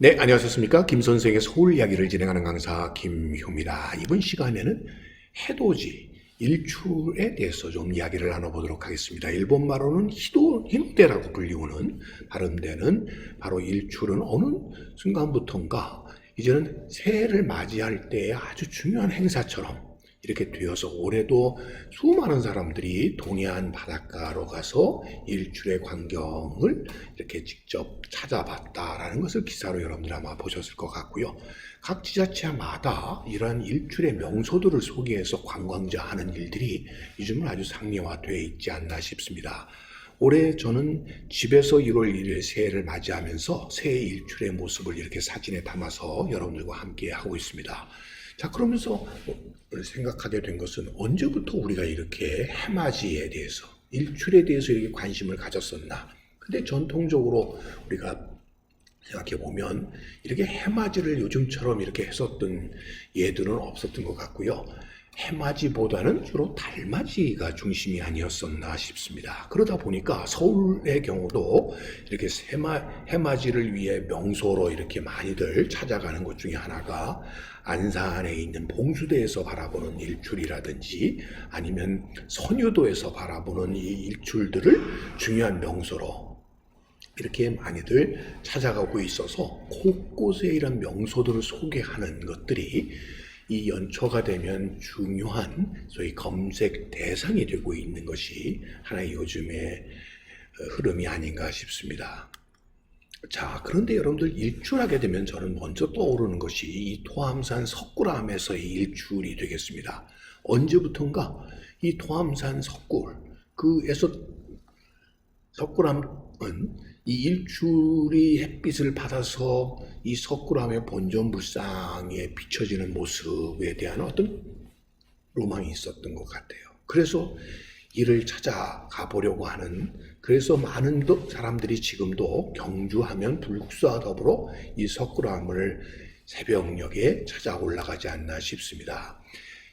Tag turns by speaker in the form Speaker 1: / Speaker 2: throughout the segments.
Speaker 1: 네, 안녕하셨습니까? 김 선생의 서울 이야기를 진행하는 강사 김효입니다. 이번 시간에는 해돋이, 일출에 대해서 좀 이야기를 나눠보도록 하겠습니다. 일본말로는 히노대라고 불리우는 발음되는 바로 일출은 어느 순간부터인가 이제는 새해를 맞이할 때의 아주 중요한 행사처럼 이렇게 되어서 올해도 수많은 사람들이 동해안 바닷가로 가서 일출의 광경을 이렇게 직접 찾아봤다라는 것을 기사로 여러분들 아마 보셨을 것 같고요. 각 지자체마다 이러한 일출의 명소들을 소개해서 관광자 하는 일들이 요즘은 아주 상용화되어 있지 않나 싶습니다. 올해 저는 집에서 1월 1일 새해를 맞이하면서 새해 일출의 모습을 이렇게 사진에 담아서 여러분들과 함께 하고 있습니다. 자, 그러면서 생각하게 된 것은 언제부터 우리가 이렇게 해맞이에 대해서, 일출에 대해서 이렇게 관심을 가졌었나? 근데 전통적으로 우리가 생각해 보면 이렇게 해맞이를 요즘처럼 이렇게 했었던 예들은 없었던 것 같고요. 해맞이보다는 주로 달맞이가 중심이 아니었었나 싶습니다. 그러다 보니까 서울의 경우도 이렇게 해맞이를 위해 명소로 이렇게 많이들 찾아가는 것 중에 하나가 안산에 있는 봉수대에서 바라보는 일출이라든지 아니면 선유도에서 바라보는 이 일출들을 중요한 명소로 이렇게 많이들 찾아가고 있어서 곳곳에 이런 명소들을 소개하는 것들이 이 연초가 되면 중요한 소위 검색 대상이 되고 있는 것이 하나의 요즘의 흐름이 아닌가 싶습니다. 자, 그런데 여러분들 일출하게 되면 저는 먼저 떠오르는 것이 이 토암산 석굴암에서의 일출이 되겠습니다. 언제부턴가 이 토암산 석굴에서 석굴암은 이 일출이 햇빛을 받아서 이 석굴암의 본전불상에 비춰지는 모습에 대한 어떤 로망이 있었던 것 같아요. 그래서 이를 찾아가 보려고 하는, 그래서 많은 사람들이 지금도 경주하면 불국사와 더불어 이 석굴암을 새벽녘에 찾아 올라가지 않나 싶습니다.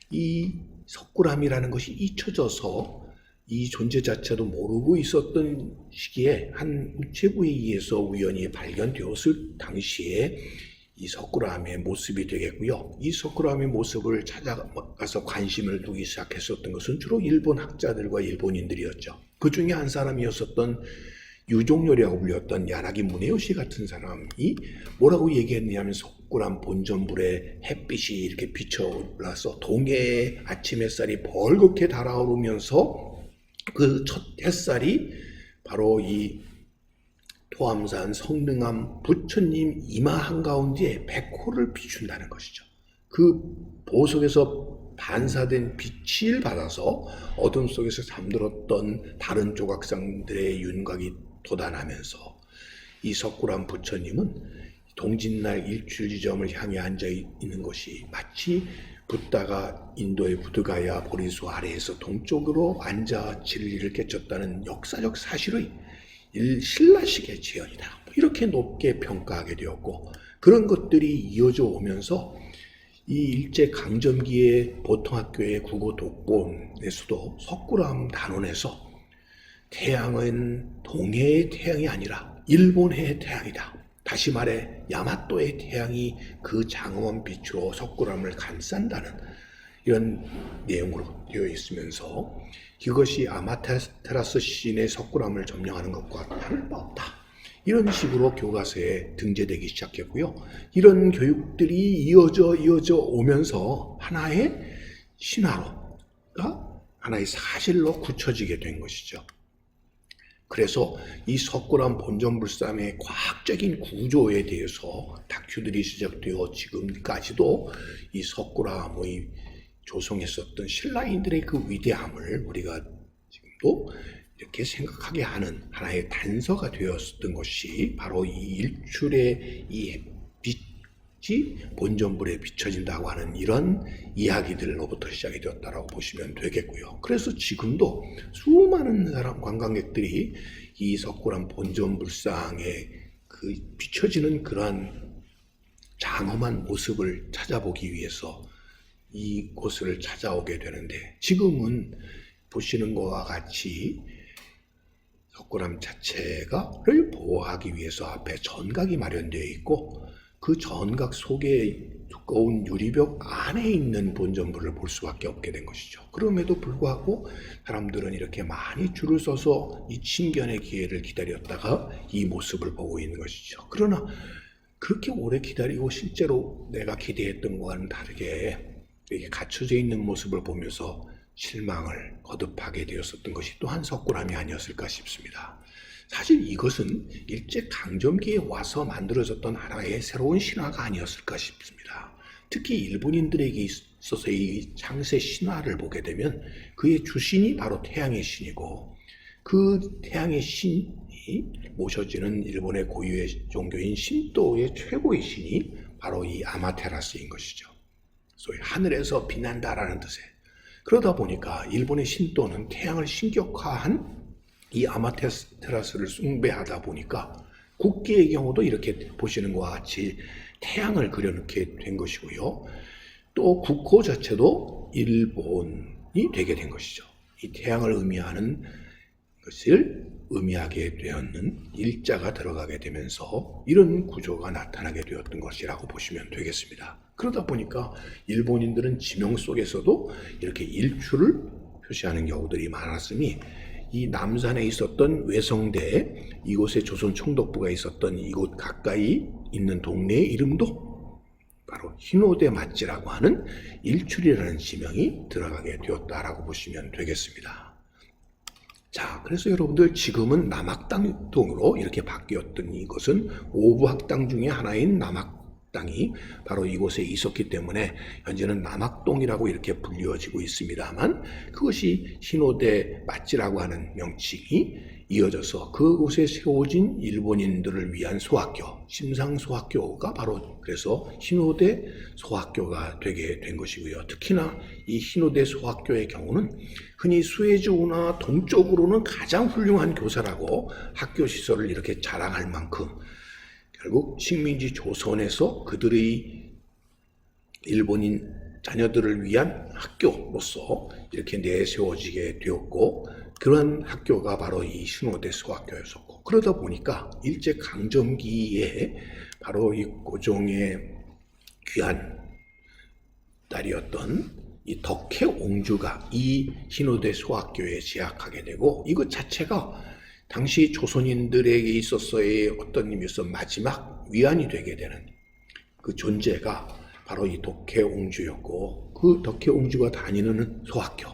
Speaker 1: 이 석굴암이라는 것이 잊혀져서 이 존재 자체도 모르고 있었던 시기에 한 우체부에 의해서 우연히 발견되었을 당시에 이 석굴암의 모습이 되겠고요. 이 석굴암의 모습을 찾아가서 관심을 두기 시작했었던 것은 주로 일본 학자들과 일본인들이었죠. 그 중에 한 사람이었었던 유종열이라고 불렸던 야나기 무네요시 같은 사람이 뭐라고 얘기했냐면 석굴암 본전불에 햇빛이 이렇게 비춰올라서 동해의 아침 햇살이 벌겋게 달아오르면서 그 첫 햇살이 바로 이 토암산 성능암 부처님 이마 한가운데에 백호를 비춘다는 것이죠. 그 보석에서 반사된 빛을 받아서 어둠 속에서 잠들었던 다른 조각상들의 윤곽이 돋아나면서 이 석굴암 부처님은 동짓날 일출 지점을 향해 앉아 있는 것이 마치 붓다가 인도의 부드가야 보리수 아래에서 동쪽으로 앉아 진리를 깨쳤다는 역사적 사실의 신라식의 재현이다. 이렇게 높게 평가하게 되었고, 그런 것들이 이어져 오면서 이 일제 강점기의 보통학교의 국어 독본에서도 석굴암 단원에서 태양은 동해의 태양이 아니라 일본해의 태양이다. 다시 말해 야마토의 태양이 그 장엄한 빛으로 석굴암을 감싼다는 이런 내용으로 되어 있으면서 이것이 아마테라스 시인의 석굴암을 점령하는 것과 다를 바 없다. 이런 식으로 교과서에 등재되기 시작했고요. 이런 교육들이 이어져 오면서 하나의 신화로가 하나의 사실로 굳혀지게 된 것이죠. 그래서 이 석굴암 본전불상의 과학적인 구조에 대해서 다큐들이 시작되어 지금까지도 이 석굴암의 조성했었던 신라인들의 그 위대함을 우리가 지금도 이렇게 생각하게 하는 하나의 단서가 되었던 것이 바로 이 일출의 이 빛이 본전불에 비춰진다고 하는 이런 이야기들로부터 시작이 되었다고 보시면 되겠고요. 그래서 지금도 수많은 관광객들이 이 석굴암 본전불상에 그 비춰지는 그러한 장엄한 모습을 찾아보기 위해서 이곳을 찾아오게 되는데, 지금은 보시는 것과 같이 석굴암 자체가를 보호하기 위해서 앞에 전각이 마련되어 있고 그 전각 속에 두꺼운 유리벽 안에 있는 본전부를 볼 수밖에 없게 된 것이죠. 그럼에도 불구하고 사람들은 이렇게 많이 줄을 서서 이 친견의 기회를 기다렸다가 이 모습을 보고 있는 것이죠. 그러나 그렇게 오래 기다리고 실제로 내가 기대했던 것과는 다르게 이렇게 갖춰져 있는 모습을 보면서 실망을 거듭하게 되었었던 것이 또한 석굴암이 아니었을까 싶습니다. 사실 이것은 일제강점기에 와서 만들어졌던 하나의 새로운 신화가 아니었을까 싶습니다. 특히 일본인들에게 있어서 이 창세 신화를 보게 되면 그의 주신이 바로 태양의 신이고, 그 태양의 신이 모셔지는 일본의 고유의 종교인 신도의 최고의 신이 바로 이 아마테라스인 것이죠. 소위 하늘에서 빛난다라는 뜻에, 그러다 보니까 일본의 신도는 태양을 신격화한 이 아마테라스를 숭배하다 보니까 국기의 경우도 이렇게 보시는 것과 같이 태양을 그려놓게 된 것이고요. 또 국호 자체도 일본이 되게 된 것이죠. 이 태양을 의미하는 것을 의미하게 되었는 일자가 들어가게 되면서 이런 구조가 나타나게 되었던 것이라고 보시면 되겠습니다. 그러다 보니까 일본인들은 지명 속에서도 이렇게 일출을 표시하는 경우들이 많았으니, 이 남산에 있었던 외성대, 이곳에 조선 총독부가 있었던 이곳 가까이 있는 동네의 이름도 바로 흰호대 맞지라고 하는 일출이라는 지명이 들어가게 되었다라고 보시면 되겠습니다. 자, 그래서 여러분들 지금은 남학당동으로 이렇게 바뀌었던 이것은 오부학당 중에 하나인 남학당이 바로 이곳에 있었기 때문에 현재는 남학동이라고 이렇게 불리워지고 있습니다만, 그것이 흰호대 맞지라고 하는 명칭이 이어져서 그곳에 세워진 일본인들을 위한 소학교, 심상소학교가 바로 그래서 흰호대 소학교가 되게 된 것이고요. 특히나 이 흰호대 소학교의 경우는 흔히 수에즈운하 동쪽으로는 가장 훌륭한 교사라고 학교 시설을 이렇게 자랑할 만큼, 결국 식민지 조선에서 그들의 일본인 자녀들을 위한 학교로서 이렇게 내세워지게 되었고, 그런 학교가 바로 이 흰호대 소학교였었고, 그러다 보니까 일제강점기에 바로 이 고종의 귀한 딸이었던 이 덕혜옹주가 이 흰호대 소학교에 재학하게 되고, 이것 자체가 당시 조선인들에게 있어서의 어떤 의미에서 마지막 위안이 되게 되는 그 존재가 바로 이 덕혜옹주였고, 그 덕혜옹주가 다니는 소학교,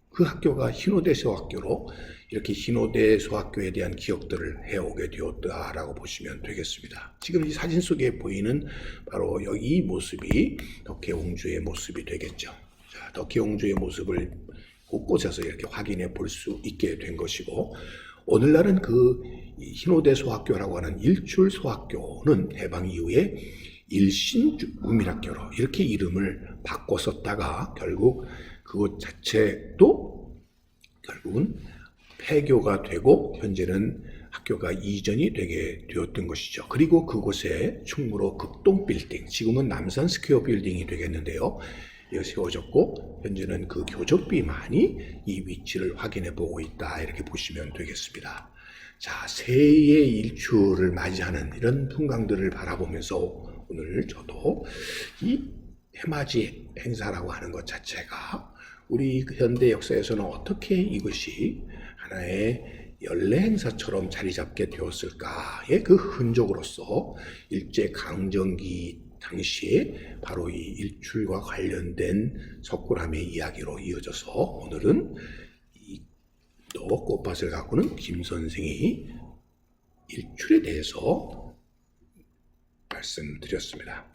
Speaker 1: 그 학교가 흰호대 소학교로 이렇게 흰호대 소학교에 대한 기억들을 해오게 되었다라고 보시면 되겠습니다. 지금 이 사진 속에 보이는 바로 여기 이 모습이 덕혜옹주의 모습이 되겠죠. 자, 덕혜옹주의 모습을 곳곳에서 이렇게 확인해 볼 수 있게 된 것이고, 오늘날은 그 흰호대 소학교라고 하는 일출 소학교는 해방 이후에 일신우민학교로 이렇게 이름을 바꿨었다가 결국 그곳 자체도 결국은 폐교가 되고 현재는 학교가 이전이 되게 되었던 것이죠. 그리고 그곳에 충무로 극동빌딩, 지금은 남산 스퀘어 빌딩이 되겠는데요, 이거 세워졌고 현재는 그 교적비만이 이 위치를 확인해 보고 있다, 이렇게 보시면 되겠습니다. 자, 새해의 일출을 맞이하는 이런 풍광들을 바라보면서 오늘 저도 이 해맞이 행사라고 하는 것 자체가 우리 현대 역사에서는 어떻게 이것이 하나의 연례 행사처럼 자리 잡게 되었을까의 그 흔적으로서 일제강점기 당시에 바로 이 일출과 관련된 석굴암의 이야기로 이어져서 오늘은 또 꽃밭을 가꾸는 김 선생이 일출에 대해서 말씀드렸습니다.